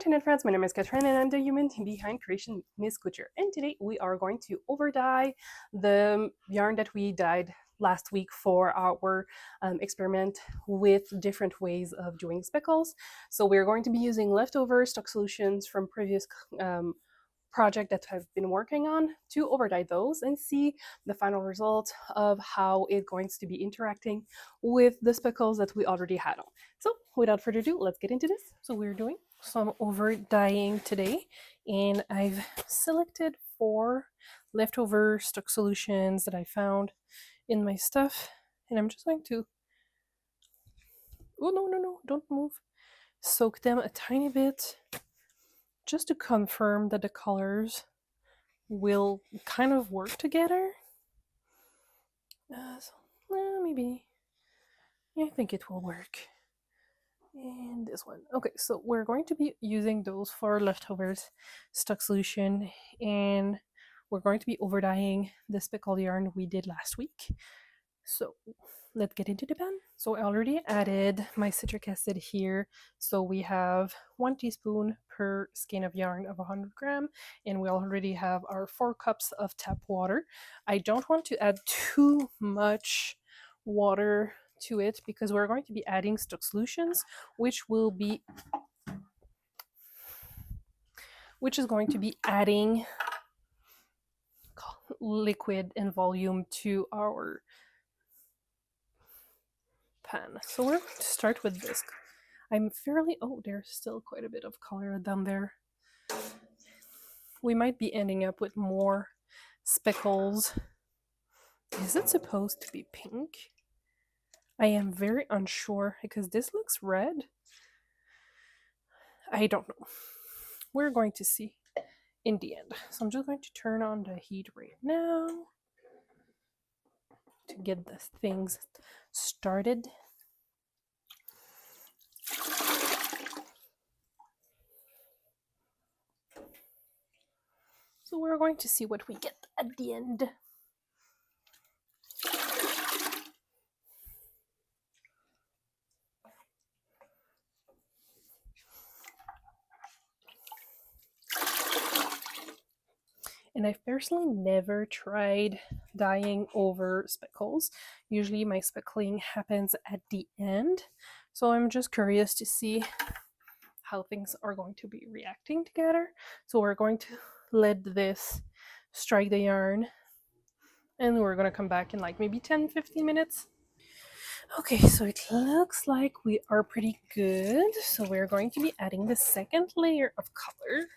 Internet friends, my name is Catherine and I'm the human behind Creation Miss Couture. And today we are going to over dye the yarn that we dyed last week for our experiment with different ways of doing speckles. So we're going to be using leftover stock solutions from previous project that I've been working on to over dye those and see the final result of how it's going to be interacting with the speckles that we already had on. So without further ado, let's get into this. So we're doing some over dyeing today, and I've selected 4 leftover stock solutions that I found in my stuff, and I'm just going to, oh no, don't move, soak them a tiny bit just to confirm that the colors will kind of work together. Maybe. Yeah, I think it will work. And this one. Okay, so we're going to be using those for leftovers stock solution, and we're going to be over dyeing the speckled yarn we did last week. So let's get into the pan. So I already added my citric acid here. So we have 1 teaspoon per skein of yarn of 100 gram, and we already have our 4 cups of tap water. I don't want to add too much water to it because we're going to be adding stock solutions, which is going to be adding liquid and volume to our pan. So we're going to start with this. I'm fairly, oh, there's still quite a bit of color down there. We might be ending up with more speckles. Is it supposed to be pink? I am very unsure because this looks red. I don't know. We're going to see in the end. So I'm just going to turn on the heat right now to get the things started. So we're going to see what we get at the end. And I've personally never tried dyeing over speckles. Usually my speckling happens at the end. So I'm just curious to see how things are going to be reacting together. So we're going to let this strike the yarn, and we're going to come back in like maybe 10-15 minutes. Okay, so it looks like we are pretty good. So we're going to be adding the second layer of color,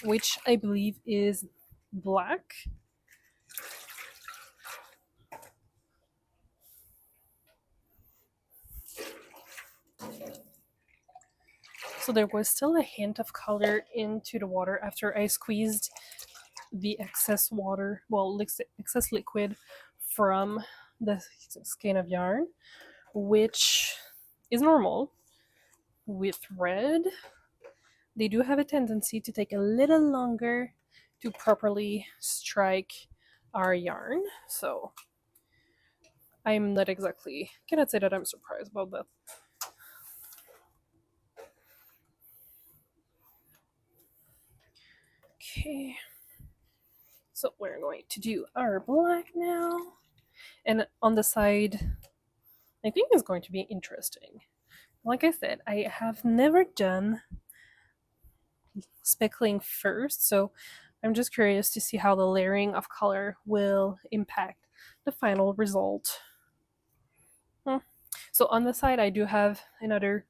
which I believe is black. So there was still a hint of color into the water after I squeezed the excess water, well, excess liquid from the skein of yarn, which is normal. With red, they do have a tendency to take a little longer to properly strike our yarn. So I'm not exactly, cannot say that I'm surprised about that. Okay, so we're going to do our black now. And on the side, I think it's going to be interesting. Like I said, I have never done speckling first, so I'm just curious to see how the layering of color will impact the final result. So on the side, I do have another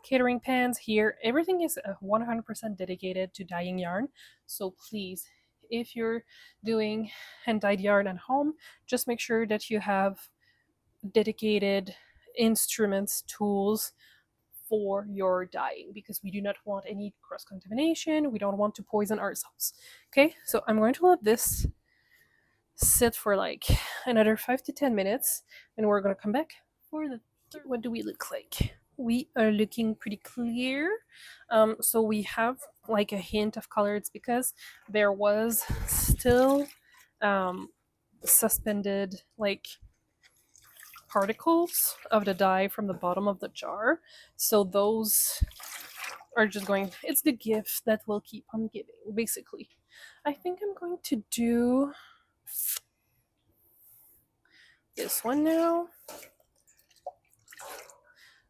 catering pans here. Everything is 100% dedicated to dyeing yarn, so please, if you're doing hand-dyed yarn at home, just make sure that you have dedicated instruments, tools for your dyeing, because we do not want any cross-contamination. We don't want to poison ourselves. Okay, so I'm going to let this sit for like another 5 to 10 minutes, and we're going to come back for the third. What do we look like? We are looking pretty clear. So we have like a hint of color. It's because there was still suspended like particles of the dye from the bottom of the jar. So those are just going, it's the gift that will keep on giving, basically. I think I'm going to do this one now.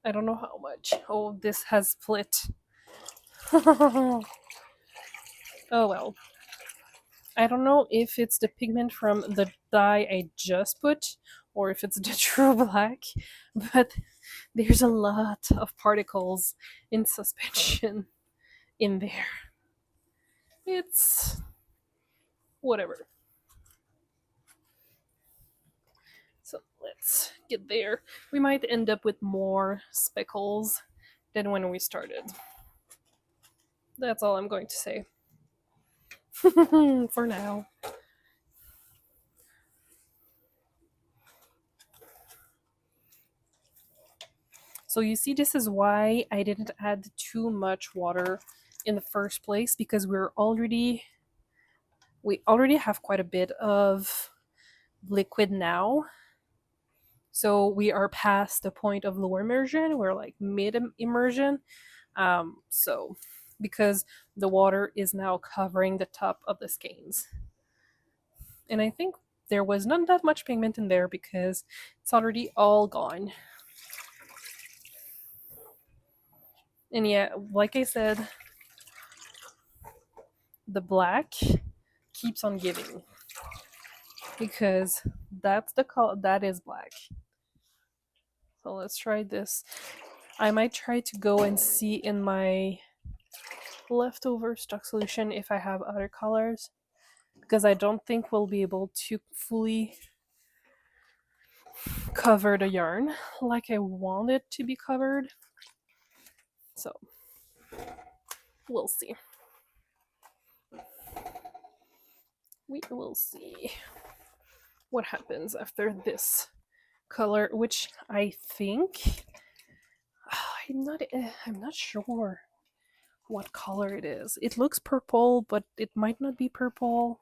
I don't know how much. Oh, this has split. Oh well. I don't know if it's the pigment from the dye I just put or if it's the true black, but there's a lot of particles in suspension in there. It's whatever. So let's get there. We might end up with more speckles than when we started. That's all I'm going to say. For now. So you see, this is why I didn't add too much water in the first place, because we already have quite a bit of liquid now. So we are past the point of low immersion. We're like mid immersion. So because the water is now covering the top of the skeins. And I think there was not that much pigment in there because it's already all gone. And yeah, like I said, the black keeps on giving because that's the color that is black. So let's try this. I might try to go and see in my leftover stock solution if I have other colors, because I don't think we'll be able to fully cover the yarn like I want it to be covered. So we'll see. We will see what happens after this color, which I think I'm not sure what color it is. It looks purple, but it might not be purple.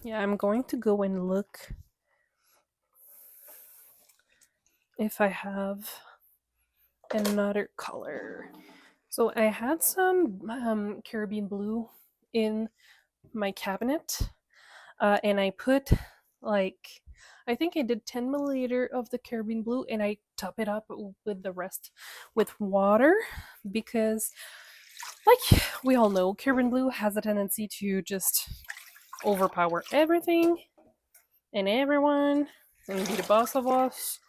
Yeah, I'm going to go and look if I have another color. So I had some Caribbean blue in my cabinet, and I put like, I think I did 10 milliliter of the Caribbean blue, and I top it up with the rest with water, because like we all know, Caribbean blue has a tendency to just overpower everything and everyone and be the boss of us.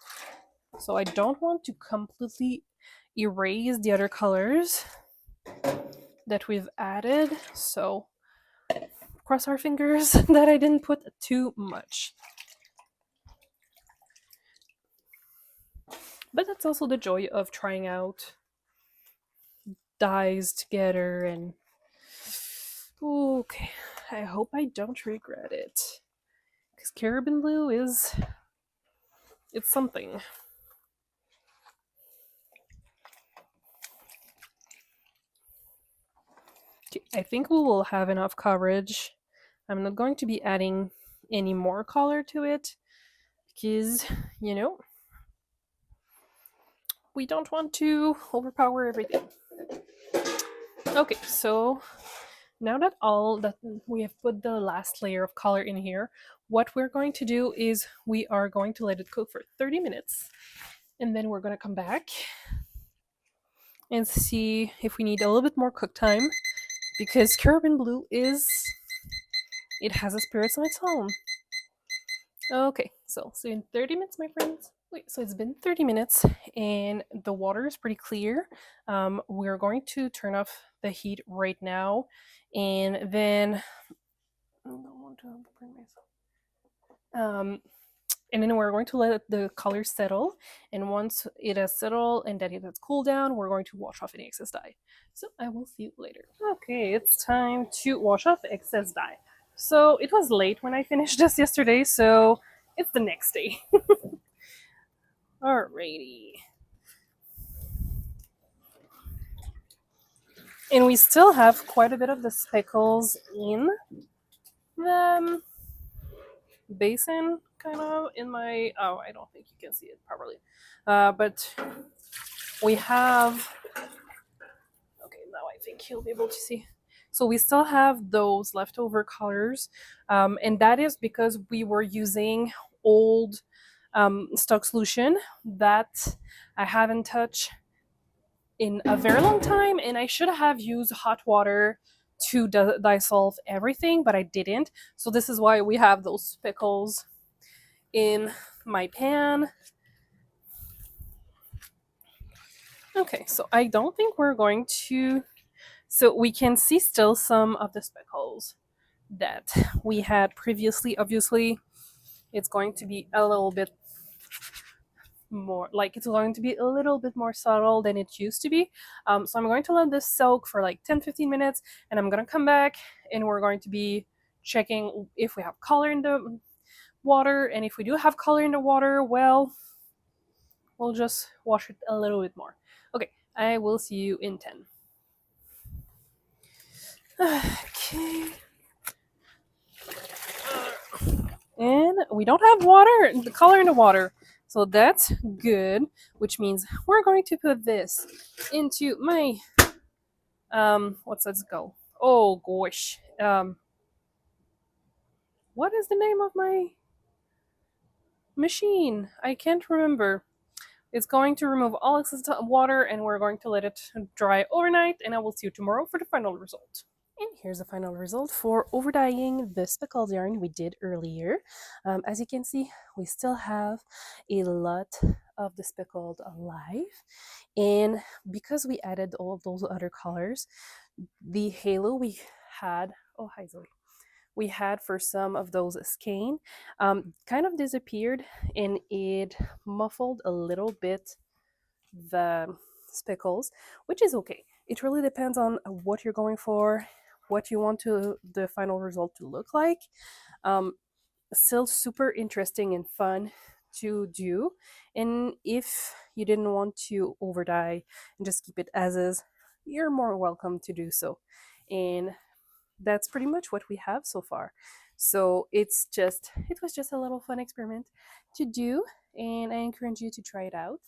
So I don't want to completely erase the other colors that we've added. So cross our fingers that I didn't put too much. But that's also the joy of trying out dyes together. And okay, I hope I don't regret it, because Caribbean blue it's something. Okay, I think we will have enough coverage. I'm not going to be adding any more color to it because, you know, we don't want to overpower everything. Okay, so now that we have put the last layer of color in here, what we're going to do is we are going to let it cook for 30 minutes, and then we're going to come back and see if we need a little bit more cook time, because Caribbean blue it has a spirit on its own. Okay, so in 30 minutes, my friends. Wait, so it's been 30 minutes and the water is pretty clear. We're going to turn off the heat right now, and then I don't want to burn myself. And then we're going to let the color settle, and once it has settled and that it has cooled down, we're going to wash off any excess dye. So I will see you later. Okay, it's time to wash off excess dye. So it was late when I finished this yesterday, so it's the next day. Alrighty. And we still have quite a bit of the speckles in the basin, kind of, in my, oh, I don't think you can see it properly. But we have think you'll be able to see. So we still have those leftover colors, and that is because we were using old stock solution that I haven't touched in a very long time, and I should have used hot water to dissolve everything, but I didn't. So this is why we have those speckles in my pan. Okay, so I don't think we're going to, so we can see still some of the speckles that we had previously. Obviously, it's going to be a little bit more, like it's going to be a little bit more subtle than it used to be. So I'm going to let this soak for like 10-15 minutes, and I'm going to come back and we're going to be checking if we have color in the water, and if we do have color in the water, well, we'll just wash it a little bit more. Okay, I will see you in 10. Okay. And we don't have water, the color in the water. So that's good, which means we're going to put this into my what's that called? Oh gosh. What is the name of my machine? I can't remember. It's going to remove all excess water, and we're going to let it dry overnight, and I will see you tomorrow for the final result. And here's the final result for overdying the speckled yarn we did earlier. As you can see, we still have a lot of the speckled alive. And because we added all of those other colors, the halo we had, oh hi Zoe, we had for some of those skein kind of disappeared, and it muffled a little bit the speckles, which is okay. It really depends on what you're going for, what you want to the final result to look like. Um, Still super interesting and fun to do. And if you didn't want to overdye and just keep it as is, you're more welcome to do so. And that's pretty much what we have so far. So it was just a little fun experiment to do, and I encourage you to try it out.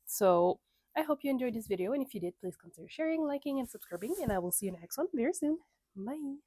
So I hope you enjoyed this video, and if you did, please consider sharing, liking, and subscribing, and I will see you next one very soon. Bye.